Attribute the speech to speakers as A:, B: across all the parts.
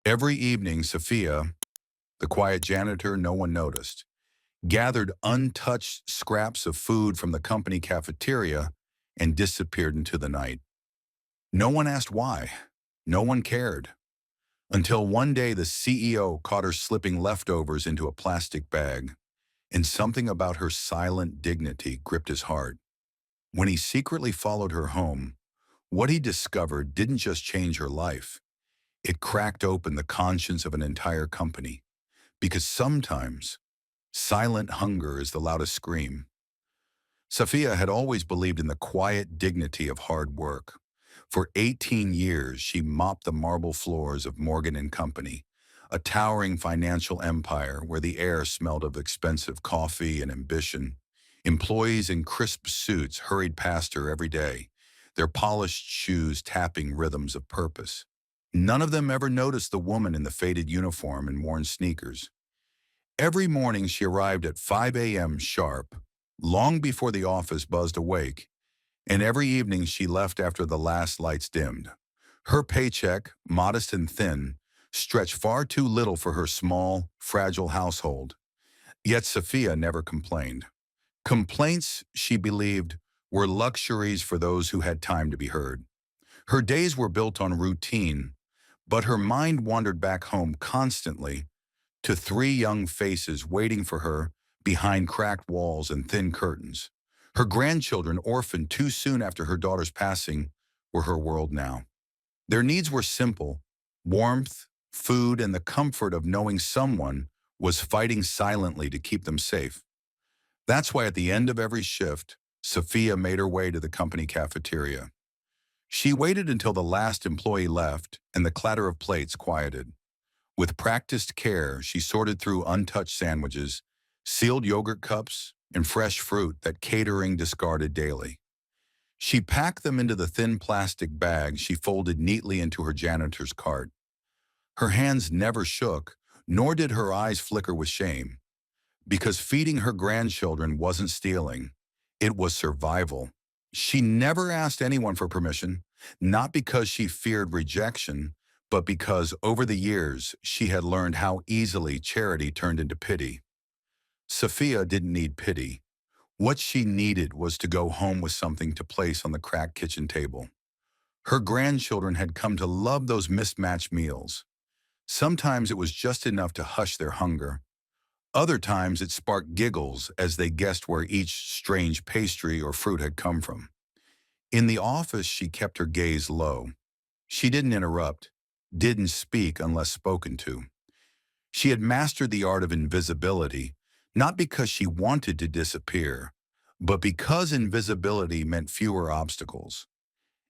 A: Every evening, Sophia, the quiet janitor no one noticed, gathered untouched scraps of food from the company cafeteria and disappeared into the night. No one asked why. No one cared. Until one day the CEO caught her slipping leftovers into a plastic bag, and something about her silent dignity gripped his heart. When he secretly followed her home, what he discovered didn't just change her life. It cracked open the conscience of an entire company. Because sometimes, silent hunger is the loudest scream. Sophia had always believed in the quiet dignity of hard work. For 18 years, she mopped the marble floors of Morgan and Company, a towering financial empire where the air smelled of expensive coffee and ambition. Employees in crisp suits hurried past her every day, their polished shoes tapping rhythms of purpose. None of them ever noticed the woman in the faded uniform and worn sneakers. Every morning she arrived at 5 a.m. sharp, long before the office buzzed awake, and every evening she left after the last lights dimmed. Her paycheck, modest and thin, stretched far too little for her small, fragile household. Yet Sophia never complained. Complaints, she believed, were luxuries for those who had time to be heard. Her days were built on routine, but her mind wandered back home constantly to three young faces waiting for her behind cracked walls and thin curtains. Her grandchildren, orphaned too soon after her daughter's passing, were her world now. Their needs were simple: warmth, food, and the comfort of knowing someone was fighting silently to keep them safe. That's why at the end of every shift, Sophia made her way to the company cafeteria. She waited until the last employee left and the clatter of plates quieted. With practiced care, she sorted through untouched sandwiches, sealed yogurt cups, and fresh fruit that catering discarded daily. She packed them into the thin plastic bag she folded neatly into her janitor's cart. Her hands never shook, nor did her eyes flicker with shame, because feeding her grandchildren wasn't stealing. It was survival. She never asked anyone for permission, not because she feared rejection, but because over the years she had learned how easily charity turned into pity. Sophia didn't need pity. What she needed was to go home with something to place on the cracked kitchen table. Her grandchildren had come to love those mismatched meals. Sometimes it was just enough to hush their hunger. Other times it sparked giggles as they guessed where each strange pastry or fruit had come from. In the office, she kept her gaze low. She didn't interrupt, didn't speak unless spoken to. She had mastered the art of invisibility, not because she wanted to disappear, but because invisibility meant fewer obstacles.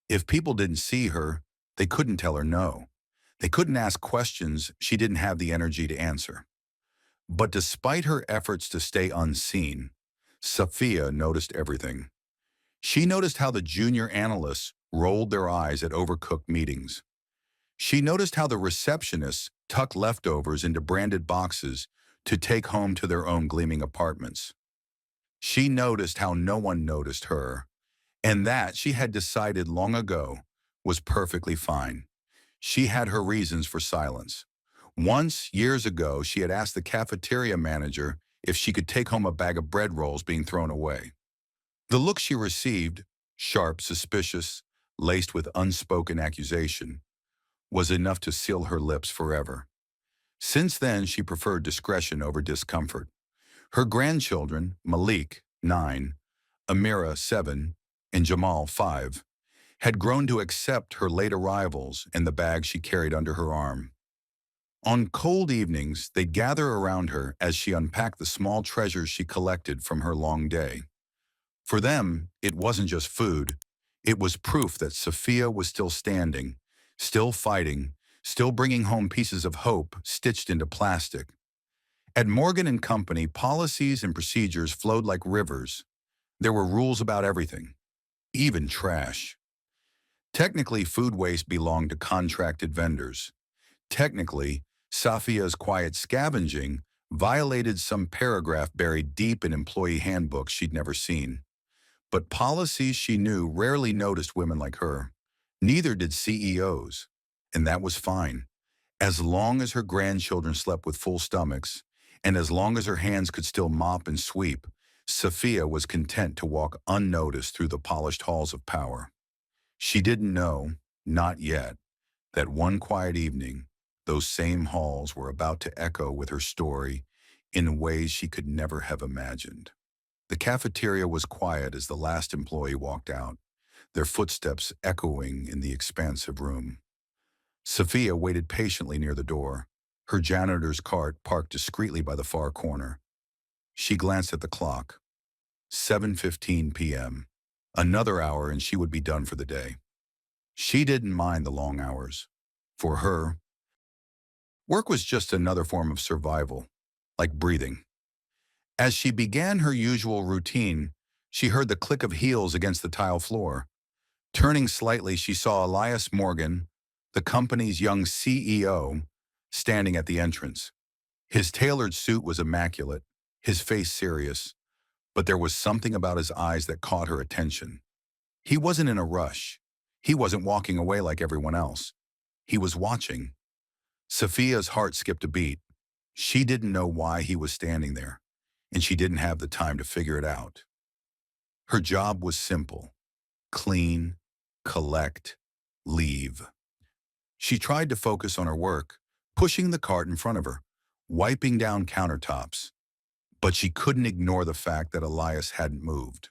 A: If people didn't see her, they couldn't tell her no. They couldn't ask questions she didn't have the energy to answer. But despite her efforts to stay unseen, Sophia noticed everything. She noticed how the junior analysts rolled their eyes at overcooked meetings. She noticed how the receptionists tucked leftovers into branded boxes to take home to their own gleaming apartments. She noticed how no one noticed her, and that she had decided long ago was perfectly fine. She had her reasons for silence. Once, years ago, she had asked the cafeteria manager if she could take home a bag of bread rolls being thrown away. The look she received, sharp, suspicious, laced with unspoken accusation, was enough to seal her lips forever. Since then, she preferred discretion over discomfort. Her grandchildren, Malik, 9, Amira, 7, and Jamal, 5, had grown to accept her late arrivals and the bag she carried under her arm. On cold evenings, they'd gather around her as she unpacked the small treasures she collected from her long day. For them, it wasn't just food. It was proof that Sophia was still standing, still fighting, still bringing home pieces of hope stitched into plastic. At Morgan and Company, policies and procedures flowed like rivers. There were rules about everything, even trash. Technically, food waste belonged to contracted vendors. Technically, Sophia's quiet scavenging violated some paragraph buried deep in employee handbooks she'd never seen. But policies she knew rarely noticed women like her. Neither did CEOs, and that was fine. As long as her grandchildren slept with full stomachs, and as long as her hands could still mop and sweep, Sophia was content to walk unnoticed through the polished halls of power. She didn't know, not yet, that one quiet evening, those same halls were about to echo with her story in ways she could never have imagined. The cafeteria was quiet as the last employee walked out, their footsteps echoing in the expansive room. Sophia waited patiently near the door, her janitor's cart parked discreetly by the far corner. She glanced at the clock. 7:15 p.m. Another hour and she would be done for the day. She didn't mind the long hours. For her, work was just another form of survival, like breathing. As she began her usual routine, she heard the click of heels against the tile floor. Turning slightly, she saw Elias Morgan, the company's young CEO, standing at the entrance. His tailored suit was immaculate, his face serious, but there was something about his eyes that caught her attention. He wasn't in a rush. He wasn't walking away like everyone else. He was watching. Sophia's heart skipped a beat. She didn't know why he was standing there, and she didn't have the time to figure it out. Her job was simple: clean, collect, leave. She tried to focus on her work, pushing the cart in front of her, wiping down countertops, but she couldn't ignore the fact that Elias hadn't moved.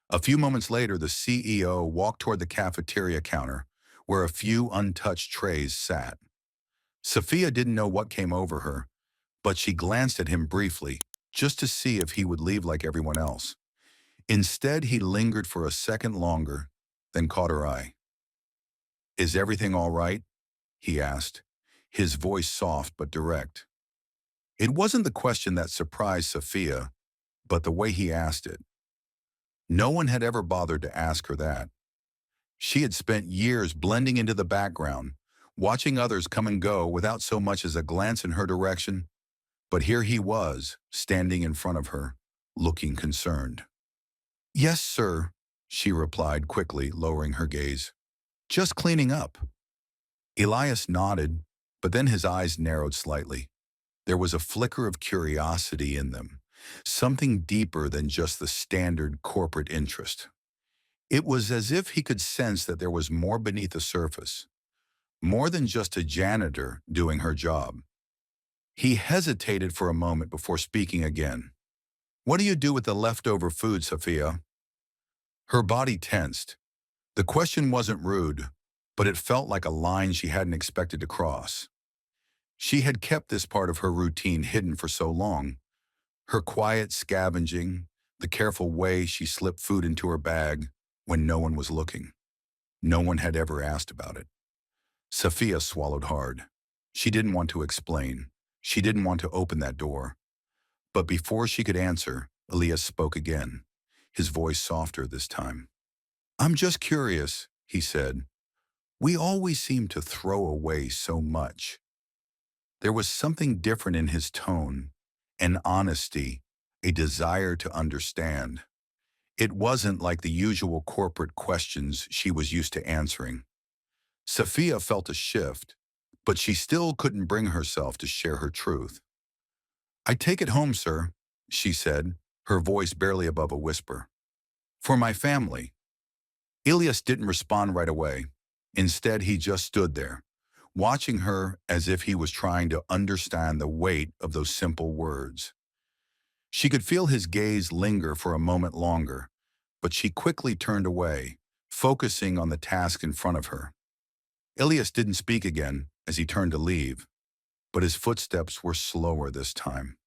A: A few moments later, the CEO walked toward the cafeteria counter, where a few untouched trays sat. Sophia didn't know what came over her, but she glanced at him briefly, just to see if he would leave like everyone else. Instead, he lingered for a second longer, then caught her eye. "Is everything all right?" he asked, his voice soft but direct. It wasn't the question that surprised Sophia, but the way he asked it. No one had ever bothered to ask her that. She had spent years blending into the background, watching others come and go without so much as a glance in her direction. But here he was, standing in front of her, looking concerned. "Yes, sir," she replied quickly, lowering her gaze. "Just cleaning up." Elias nodded, but then his eyes narrowed slightly. There was a flicker of curiosity in them, something deeper than just the standard corporate interest. It was as if he could sense that there was more beneath the surface, more than just a janitor doing her job. He hesitated for a moment before speaking again. "What do you do with the leftover food, Sophia?" Her body tensed. The question wasn't rude, but it felt like a line she hadn't expected to cross. She had kept this part of her routine hidden for so long. Her quiet scavenging, the careful way she slipped food into her bag when no one was looking. No one had ever asked about it. Sophia swallowed hard. She didn't want to explain. She didn't want to open that door. But before she could answer, Elias spoke again, his voice softer this time. "I'm just curious," he said. "We always seem to throw away so much." There was something different in his tone, an honesty, a desire to understand. It wasn't like the usual corporate questions she was used to answering. Sophia felt a shift, but she still couldn't bring herself to share her truth. "I take it home, sir," she said, her voice barely above a whisper. "For my family." Elias didn't respond right away. Instead, he just stood there, watching her as if he was trying to understand the weight of those simple words. She could feel his gaze linger for a moment longer, but she quickly turned away, focusing on the task in front of her. Elias didn't speak again as he turned to leave, but his footsteps were slower this time.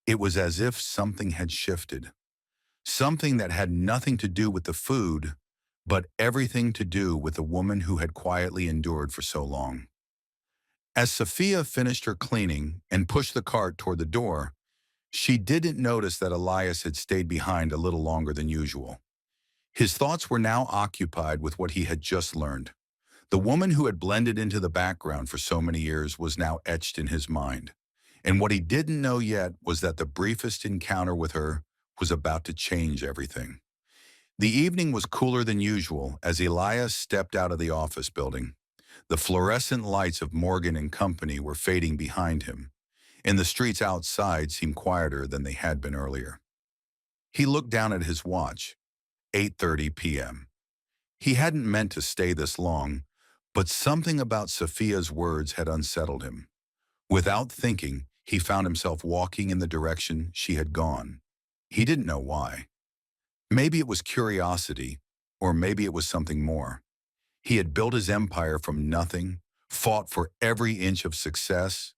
A: It was as if something had shifted, something that had nothing to do with the food, but everything to do with the woman who had quietly endured for so long. As Sophia finished her cleaning and pushed the cart toward the door, she didn't notice that Elias had stayed behind a little longer than usual. His thoughts were now occupied with what he had just learned. The woman who had blended into the background for so many years was now etched in his mind. And what he didn't know yet was that the briefest encounter with her was about to change everything. The evening was cooler than usual as Elias stepped out of the office building. The fluorescent lights of Morgan and Company were fading behind him, and the streets outside seemed quieter than they had been earlier. He looked down at his watch, 8:30 p.m. He hadn't meant to stay this long, but something about Sophia's words had unsettled him. Without thinking, he found himself walking in the direction she had gone. He didn't know why. Maybe it was curiosity, or maybe it was something more. He had built his empire from nothing, fought for every inch of success,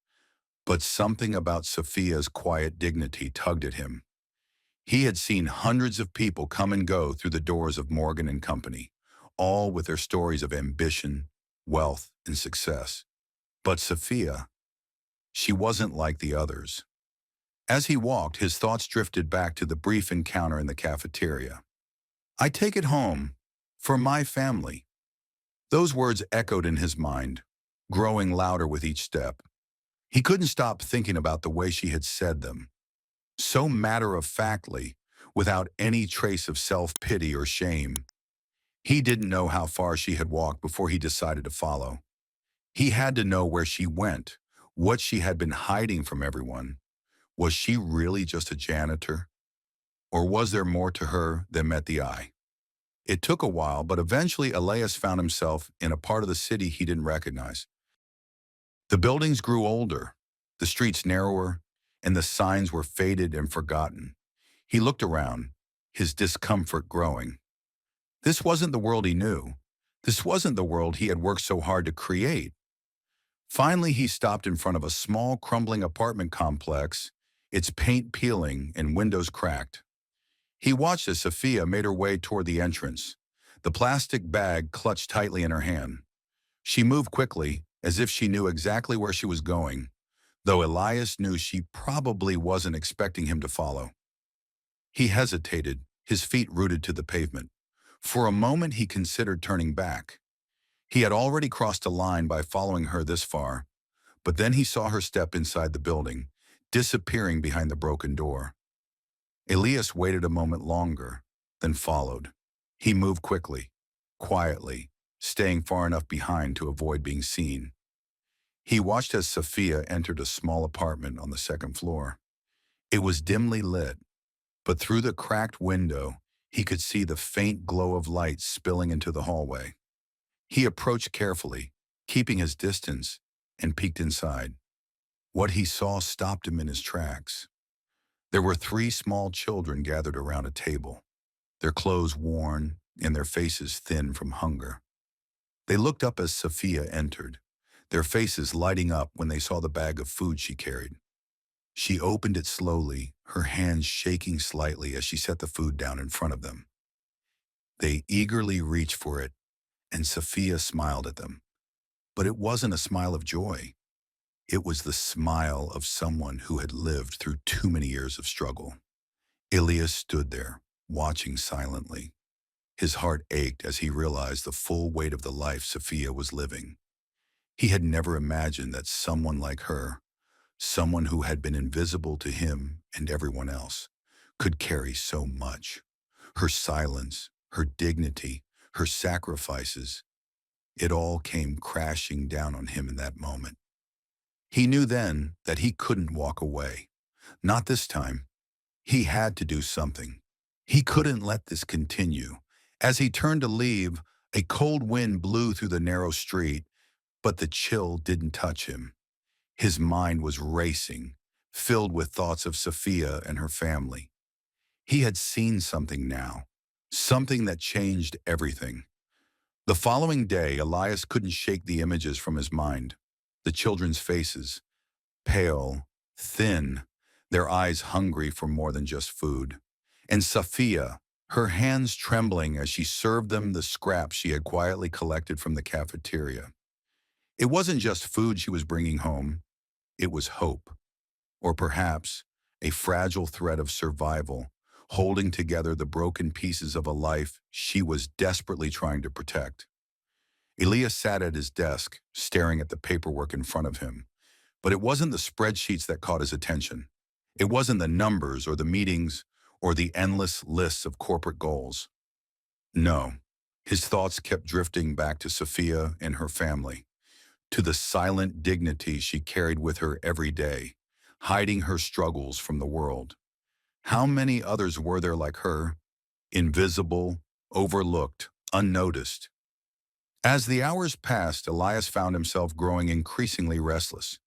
A: but something about Sophia's quiet dignity tugged at him. He had seen hundreds of people come and go through the doors of Morgan and Company, all with their stories of ambition, wealth, and success. But Sophia, she wasn't like the others. As he walked, his thoughts drifted back to the brief encounter in the cafeteria. "I take it home, for my family." Those words echoed in his mind, growing louder with each step. He couldn't stop thinking about the way she had said them, so matter-of-factly, without any trace of self-pity or shame. He didn't know how far she had walked before he decided to follow. He had to know where she went, what she had been hiding from everyone. Was she really just a janitor? Or was there more to her than met the eye? It took a while, but eventually Elias found himself in a part of the city he didn't recognize. The buildings grew older, the streets narrower, and the signs were faded and forgotten. He looked around, his discomfort growing. This wasn't the world he knew. This wasn't the world he had worked so hard to create. Finally, he stopped in front of a small, crumbling apartment complex, its paint peeling and windows cracked. He watched as Sophia made her way toward the entrance, the plastic bag clutched tightly in her hand. She moved quickly, as if she knew exactly where she was going, though Elias knew she probably wasn't expecting him to follow. He hesitated, his feet rooted to the pavement. For a moment he considered turning back. He had already crossed a line by following her this far, but then he saw her step inside the building, disappearing behind the broken door. Elias waited a moment longer, then followed. He moved quickly, quietly, staying far enough behind to avoid being seen. He watched as Sophia entered a small apartment on the second floor. It was dimly lit, but through the cracked window, he could see the faint glow of light spilling into the hallway. He approached carefully, keeping his distance, and peeked inside. What he saw stopped him in his tracks. There were 3 small children gathered around a table, their clothes worn and their faces thin from hunger. They looked up as Sophia entered, their faces lighting up when they saw the bag of food she carried. She opened it slowly, her hands shaking slightly as she set the food down in front of them. They eagerly reached for it, and Sophia smiled at them. But it wasn't a smile of joy. It was the smile of someone who had lived through too many years of struggle. Elias stood there, watching silently. His heart ached as he realized the full weight of the life Sophia was living. He had never imagined that someone like her, someone who had been invisible to him and everyone else, could carry so much. Her silence, her dignity, her sacrifices, it all came crashing down on him in that moment. He knew then that he couldn't walk away. Not this time. He had to do something. He couldn't let this continue. As he turned to leave, a cold wind blew through the narrow street, but the chill didn't touch him. His mind was racing, filled with thoughts of Sophia and her family. He had seen something now, something that changed everything. The following day, Elias couldn't shake the images from his mind. The children's faces, pale, thin, their eyes hungry for more than just food. And Sophia, her hands trembling as she served them the scraps she had quietly collected from the cafeteria. It wasn't just food she was bringing home, it was hope. Or perhaps a fragile thread of survival, holding together the broken pieces of a life she was desperately trying to protect. Elias sat at his desk, staring at the paperwork in front of him. But it wasn't the spreadsheets that caught his attention. It wasn't the numbers or the meetings or the endless lists of corporate goals. No, his thoughts kept drifting back to Sophia and her family. to the silent dignity she carried with her every day, hiding her struggles from the world. How many others were there like her, invisible, overlooked, unnoticed? As the hours passed, Elias found himself growing increasingly restless.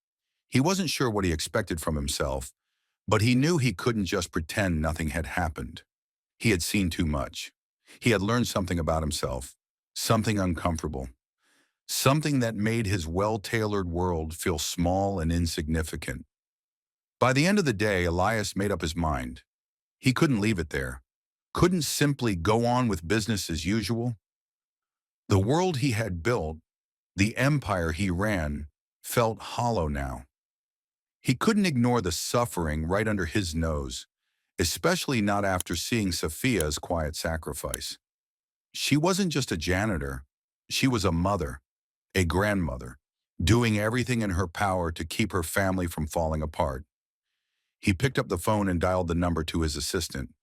A: He wasn't sure what he expected from himself, but he knew he couldn't just pretend nothing had happened. He had seen too much. He had learned something about himself, something uncomfortable, something that made his well-tailored world feel small and insignificant. By the end of the day, Elias made up his mind. He couldn't leave it there, couldn't simply go on with business as usual. The world he had built, the empire he ran, felt hollow now. He couldn't ignore the suffering right under his nose, especially not after seeing Sophia's quiet sacrifice. She wasn't just a janitor, she was a mother, a grandmother, doing everything in her power to keep her family from falling apart. He picked up the phone and dialed the number to his assistant.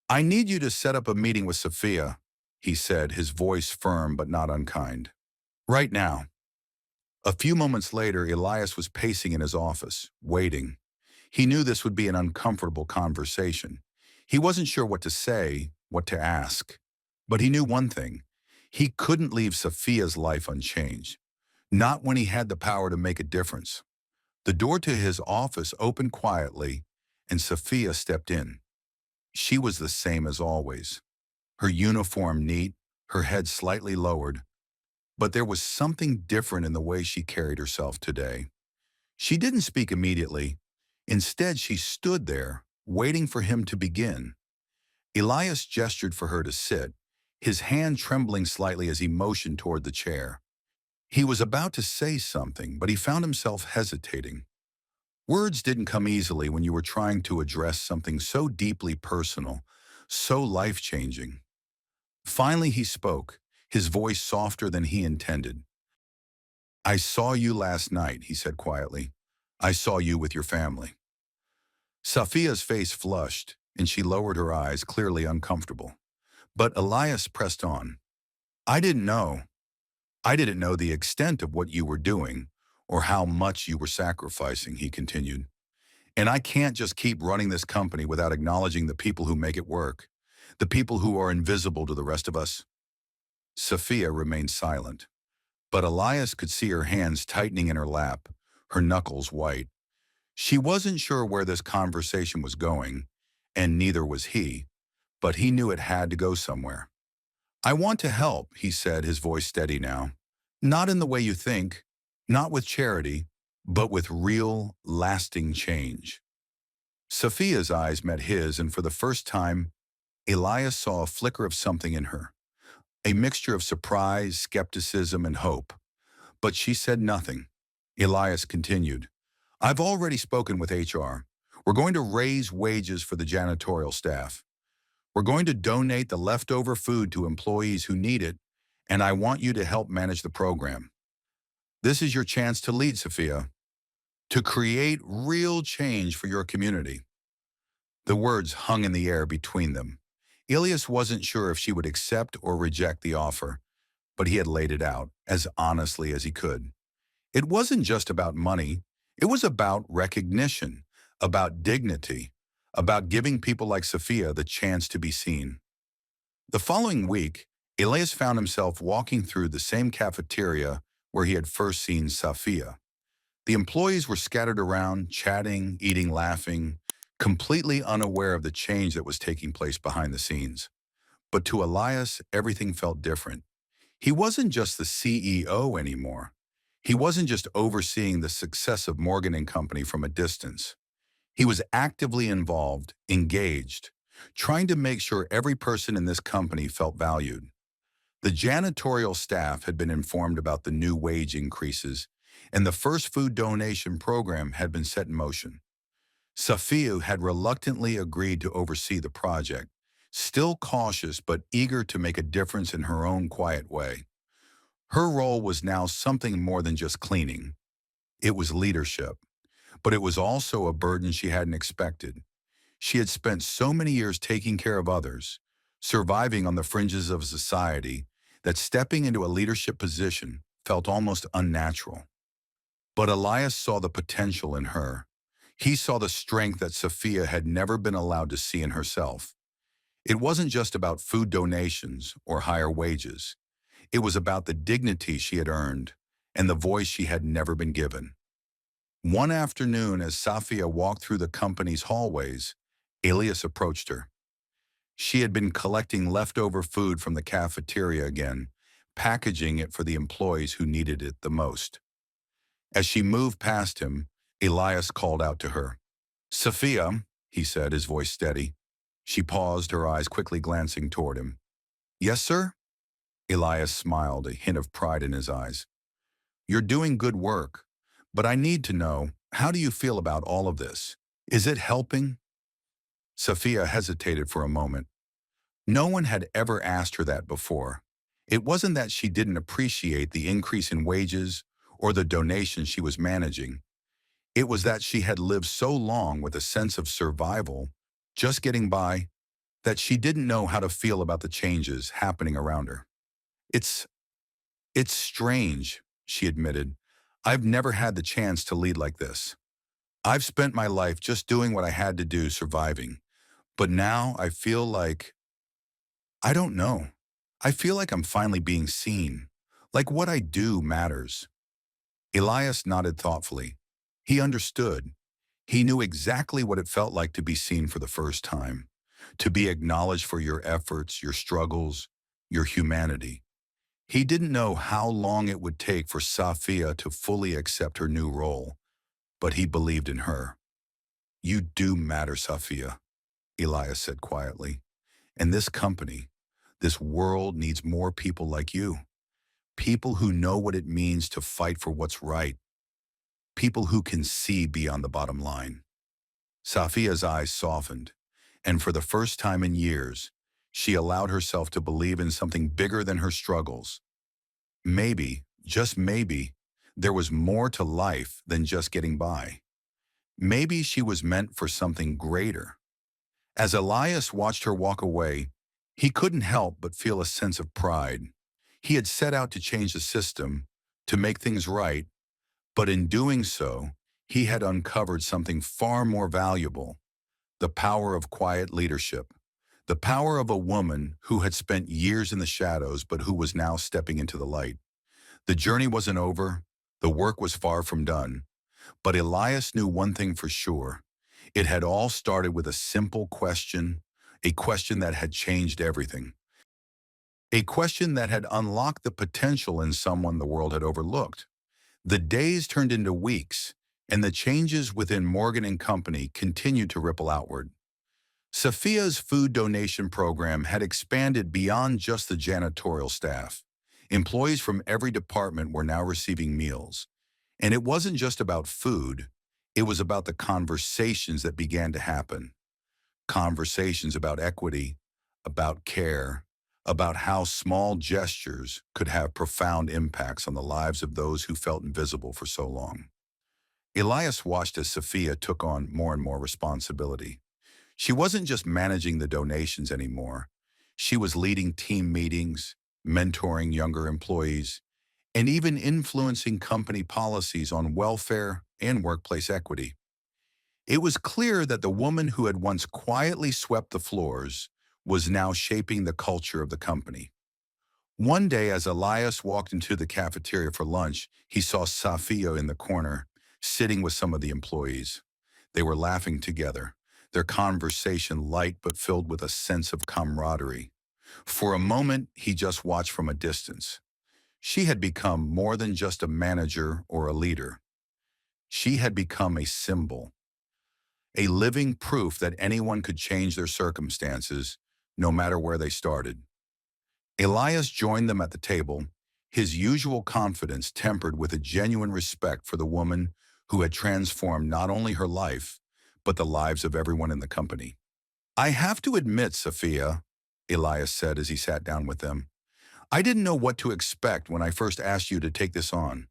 A: "I need you to set up a meeting with Sophia," he said, his voice firm but not unkind. "Right now." A few moments later, Elias was pacing in his office, waiting. He knew this would be an uncomfortable conversation. He wasn't sure what to say, what to ask. But he knew one thing. He couldn't leave Sophia's life unchanged. Not when he had the power to make a difference. The door to his office opened quietly, and Sophia stepped in. She was the same as always. Her uniform neat, her head slightly lowered. But there was something different in the way she carried herself today. She didn't speak immediately. Instead, she stood there, waiting for him to begin. Elias gestured for her to sit, his hand trembling slightly as he motioned toward the chair. He was about to say something, but he found himself hesitating. Words didn't come easily when you were trying to address something so deeply personal, so life-changing. Finally, he spoke, his voice softer than he intended. "I saw you last night," he said quietly. "I saw you with your family." Sophia's face flushed, and she lowered her eyes, clearly uncomfortable. But Elias pressed on. "I didn't know. I didn't know the extent of what you were doing, or how much you were sacrificing," he continued. "And I can't just keep running this company without acknowledging the people who make it work, the people who are invisible to the rest of us." Sophia remained silent, but Elias could see her hands tightening in her lap, her knuckles white. She wasn't sure where this conversation was going, and neither was he, but he knew it had to go somewhere. "I want to help," he said, his voice steady now. "Not in the way you think, not with charity, but with real, lasting change." Sophia's eyes met his, and for the first time, Elias saw a flicker of something in her, a mixture of surprise, skepticism, and hope. But she said nothing. Elias continued. "I've already spoken with HR. We're going to raise wages for the janitorial staff. We're going to donate the leftover food to employees who need it, and I want you to help manage the program. This is your chance to lead, Sophia, to create real change for your community." The words hung in the air between them. Elias wasn't sure if she would accept or reject the offer, but he had laid it out as honestly as he could. It wasn't just about money. It was about recognition, about dignity, about giving people like Sophia the chance to be seen. The following week, Elias found himself walking through the same cafeteria where he had first seen Sophia. The employees were scattered around, chatting, eating, laughing, completely unaware of the change that was taking place behind the scenes. But to Elias, everything felt different. He wasn't just the CEO anymore. He wasn't just overseeing the success of Morgan and Company from a distance. He was actively involved, engaged, trying to make sure every person in this company felt valued. The janitorial staff had been informed about the new wage increases, and the first food donation program had been set in motion. Sophia had reluctantly agreed to oversee the project, still cautious but eager to make a difference in her own quiet way. Her role was now something more than just cleaning. It was leadership, but it was also a burden she hadn't expected. She had spent so many years taking care of others, surviving on the fringes of society, that stepping into a leadership position felt almost unnatural. But Elias saw the potential in her. He saw the strength that Sophia had never been allowed to see in herself. It wasn't just about food donations or higher wages. It was about the dignity she had earned and the voice she had never been given. One afternoon, as Safia walked through the company's hallways, Elias approached her. She had been collecting leftover food from the cafeteria again, packaging it for the employees who needed it the most. As she moved past him, Elias called out to her. "Sophia," he said, his voice steady. She paused, her eyes quickly glancing toward him. "Yes, sir?" Elias smiled, a hint of pride in his eyes. "You're doing good work, but I need to know, how do you feel about all of this? Is it helping?" Sophia hesitated for a moment. No one had ever asked her that before. It wasn't that she didn't appreciate the increase in wages or the donations she was managing. It was that she had lived so long with a sense of survival, just getting by, that she didn't know how to feel about the changes happening around her. It's, it's strange, she admitted. I've never had the chance to lead like this. I've spent my life just doing what I had to do, surviving. But now I feel like, I don't know. I feel like I'm finally being seen. Like what I do matters. Elias nodded thoughtfully. He understood. He knew exactly what it felt like to be seen for the first time, to be acknowledged for your efforts, your struggles, your humanity. He didn't know how long it would take for Safia to fully accept her new role, but he believed in her. "You do matter, Safia," Elias said quietly. "And this company, this world needs more people like you. People who know what it means to fight for what's right. People who can see beyond the bottom line." Safia's eyes softened, and for the first time in years, she allowed herself to believe in something bigger than her struggles. Maybe, just maybe, there was more to life than just getting by. Maybe she was meant for something greater. As Elias watched her walk away, he couldn't help but feel a sense of pride. He had set out to change the system, to make things right, but in doing so, he had uncovered something far more valuable: the power of quiet leadership, the power of a woman who had spent years in the shadows but who was now stepping into the light. The journey wasn't over, the work was far from done, but Elias knew one thing for sure. It had all started with a simple question, a question that had changed everything, a question that had unlocked the potential in someone the world had overlooked. The days turned into weeks, and the changes within Morgan and Company continued to ripple outward. Sophia's food donation program had expanded beyond just the janitorial staff. Employees from every department were now receiving meals. And it wasn't just about food, it was about the conversations that began to happen. Conversations about equity, about care, about how small gestures could have profound impacts on the lives of those who felt invisible for so long. Elias watched as Sophia took on more and more responsibility. She wasn't just managing the donations anymore. She was leading team meetings, mentoring younger employees, and even influencing company policies on welfare and workplace equity. It was clear that the woman who had once quietly swept the floors was now shaping the culture of the company. One day, as Elias walked into the cafeteria for lunch, he saw Safia in the corner, sitting with some of the employees. They were laughing together, their conversation light but filled with a sense of camaraderie. For a moment, he just watched from a distance. She had become more than just a manager or a leader. She had become a symbol, a living proof that anyone could change their circumstances, no matter where they started. Elias joined them at the table, his usual confidence tempered with a genuine respect for the woman who had transformed not only her life, but the lives of everyone in the company. "I have to admit, Sophia," Elias said as he sat down with them, "I didn't know what to expect when I first asked you to take this on.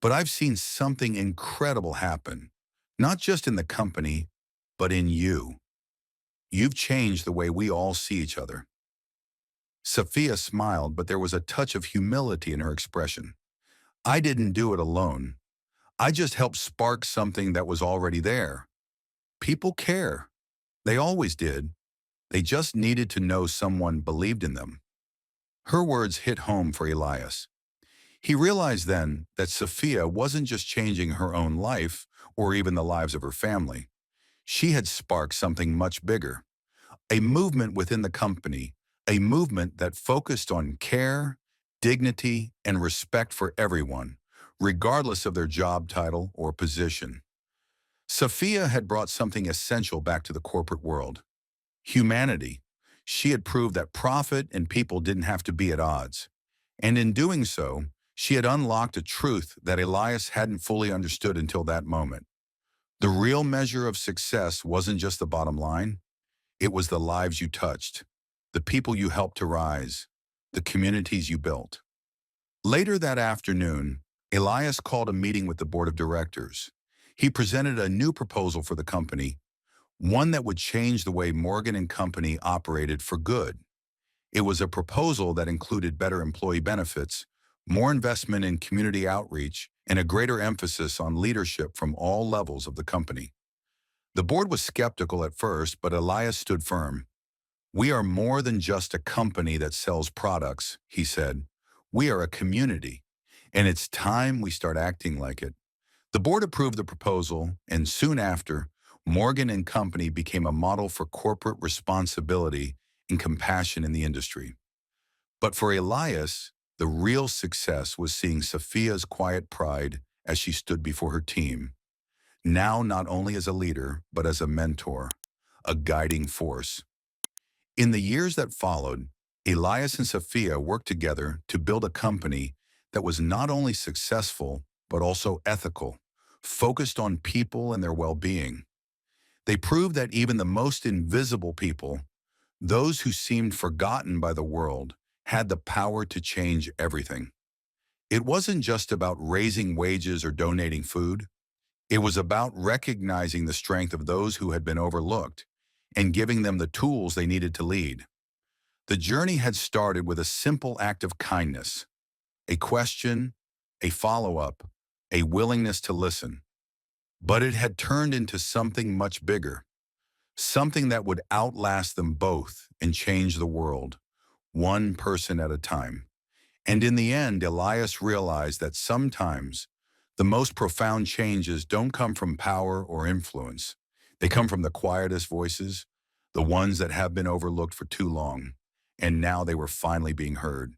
A: But I've seen something incredible happen, not just in the company, but in you. You've changed the way we all see each other." Sophia smiled, but there was a touch of humility in her expression. "I didn't do it alone. I just helped spark something that was already there. People care. They always did. They just needed to know someone believed in them. Her words hit home for Elias. He realized then that Sophia wasn't just changing her own life or even the lives of her family. She had sparked something much bigger, a movement within the company, a movement that focused on care, dignity, and respect for everyone, regardless of their job title or position. Sophia had brought something essential back to the corporate world: humanity. She had proved that profit and people didn't have to be at odds. And in doing so, she had unlocked a truth that Elias hadn't fully understood until that moment. The real measure of success wasn't just the bottom line, it was the lives you touched, the people you helped to rise, the communities you built. Later that afternoon, Elias called a meeting with the board of directors. He presented a new proposal for the company, one that would change the way Morgan and Company operated for good. It was a proposal that included better employee benefits, more investment in community outreach, and a greater emphasis on leadership from all levels of the company. The board was skeptical at first, but Elias stood firm. "We are more than just a company that sells products," he said. "We are a community, and it's time we start acting like it." The board approved the proposal, and soon after, Morgan and Company became a model for corporate responsibility and compassion in the industry. But for Elias, the real success was seeing Sophia's quiet pride as she stood before her team, now not only as a leader, but as a mentor, a guiding force. In the years that followed, Elias and Sophia worked together to build a company that was not only successful, but also ethical, focused on people and their well-being. They proved that even the most invisible people, those who seemed forgotten by the world, had the power to change everything. It wasn't just about raising wages or donating food. It was about recognizing the strength of those who had been overlooked and giving them the tools they needed to lead. The journey had started with a simple act of kindness, a question, a follow-up, a willingness to listen. But it had turned into something much bigger, something that would outlast them both and change the world, one person at a time. And in the end, Elias realized that sometimes the most profound changes don't come from power or influence. They come from the quietest voices, the ones that have been overlooked for too long, and now they were finally being heard.